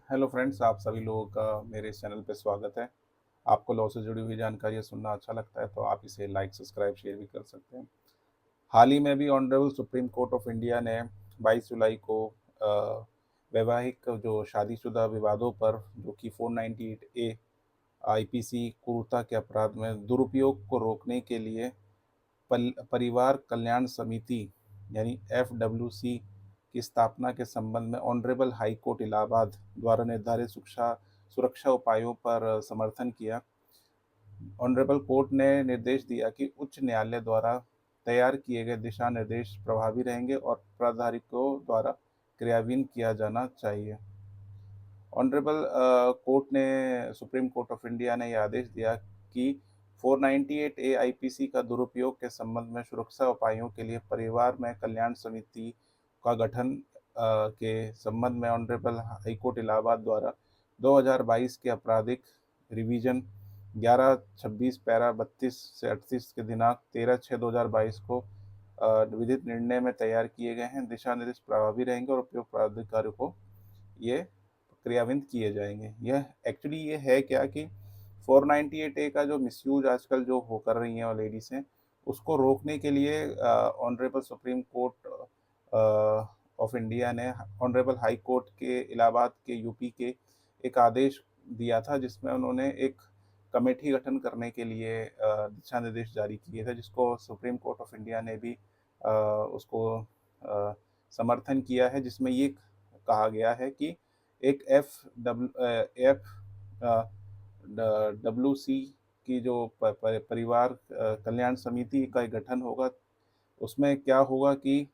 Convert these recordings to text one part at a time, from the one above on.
Hello friends, आप सभी लोगों का मेरे इस चैनल पे स्वागत है। आपको लॉ से जुड़ी हुई जानकारियाँ सुनना अच्छा लगता है तो आप इसे लाइक, सब्सक्राइब, शेयर भी कर सकते हैं। हाल ही में भी honourable supreme court of India ने 22 जुलाई को वैवाहिक जो शादीशुदा विवादों पर जो कि 498 ए आईपीसी क्रूरता के अपराध में दुरुपयोग को रोकने के लिए परिवार कल्याण समिति यानी एफडब्ल्यूसी की स्थापना के संबंध में ऑनरेबल हाई कोर्ट इलाहाबाद द्वारा निर्धारित सुरक्षा सुरक्षा उपायों पर समर्थन किया। ऑनरेबल कोर्ट ने निर्देश दिया कि उच्च न्यायालय द्वारा तैयार किए गए दिशा निर्देश प्रभावी रहेंगे और प्राधिकारियों द्वारा क्रियान्वित किया जाना चाहिए। ऑनरेबल कोर्ट ने सुप्रीम कोर्ट ऑफ इंडिया ने यह आदेश दिया कि 498 ए आईपीसी का दुरुपयोग के संबंध में सुरक्षा उपायों के लिए परिवार में कल्याण समिति का गठन के संबंध में ऑनरेबल हाई कोर्ट इलाहाबाद द्वारा 2022 के आपराधिक रिवीजन 1126 पैरा 32 से 38 के दिनांक 13/6/2022 को विधित निर्णय में तैयार किए गए हैं। दिशा निर्देश प्रभावी रहेंगे और उपयुक्त प्राधिकारियों को ये क्रियान्वित किए जाएंगे। यह एक्चुअली ये है क्या कि 498 ए का जो मिसयूज आजकल जो हो कर रही हैं और लेडीज हैं, उसको रोकने के लिए honourable supreme court of India ने ऑनरेबल हाई कोर्ट के इलाहाबाद के यूपी के एक आदेश दिया था, जिसमें उन्होंने एक कमेटी गठन करने के लिए दिशा निर्देश जारी किए थे, जिसको सुप्रीम कोर्ट ऑफ इंडिया ने भी उसको अ, समर्थन किया है, जिसमें ये कहा गया है कि एक डब्ल्यू सी की जो परिवार कल्याण समिति का एक गठन होगा। उसमें क्या होगा कि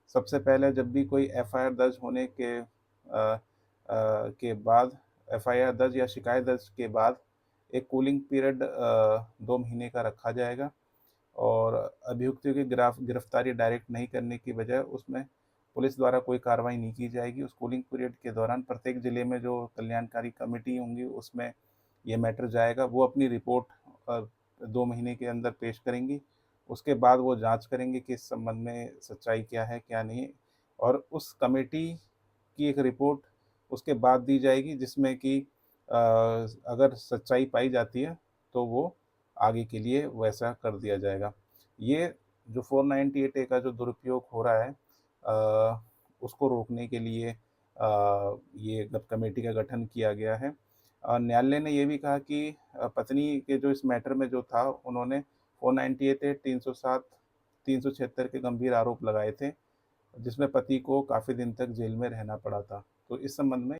सबसे पहले जब भी कोई एफआईआर दर्ज होने के बाद, एफआईआर दर्ज या शिकायत दर्ज के बाद एक कूलिंग पीरियड 2 महीने का रखा जाएगा और अभियुक्तों की गिरफ्तारी डायरेक्ट नहीं करने की बजाय उसमें पुलिस द्वारा कोई कार्रवाई नहीं की जाएगी। उस कूलिंग पीरियड के दौरान प्रत्येक जिले में जो कल्याणकारी कमेटी होंगी उसमें ये मैटर जाएगा। वो अपनी रिपोर्ट 2 महीने के अंदर पेश करेंगी। उसके बाद वो जांच करेंगे कि इस संबंध में सच्चाई क्या है क्या नहीं, और उस कमेटी की एक रिपोर्ट उसके बाद दी जाएगी, जिसमें कि अगर सच्चाई पाई जाती है तो वो आगे के लिए वैसा कर दिया जाएगा। ये जो 498 ए का जो दुरुपयोग हो रहा है, उसको रोकने के लिए ये कमेटी का गठन किया गया है। न्यायालय ने ये भी कहा कि पत्नी के जो इस मैटर में जो था, उन्होंने 498 ए 307 376 के गंभीर आरोप लगाए थे, जिसमें पति को काफ़ी दिन तक जेल में रहना पड़ा था। तो इस संबंध में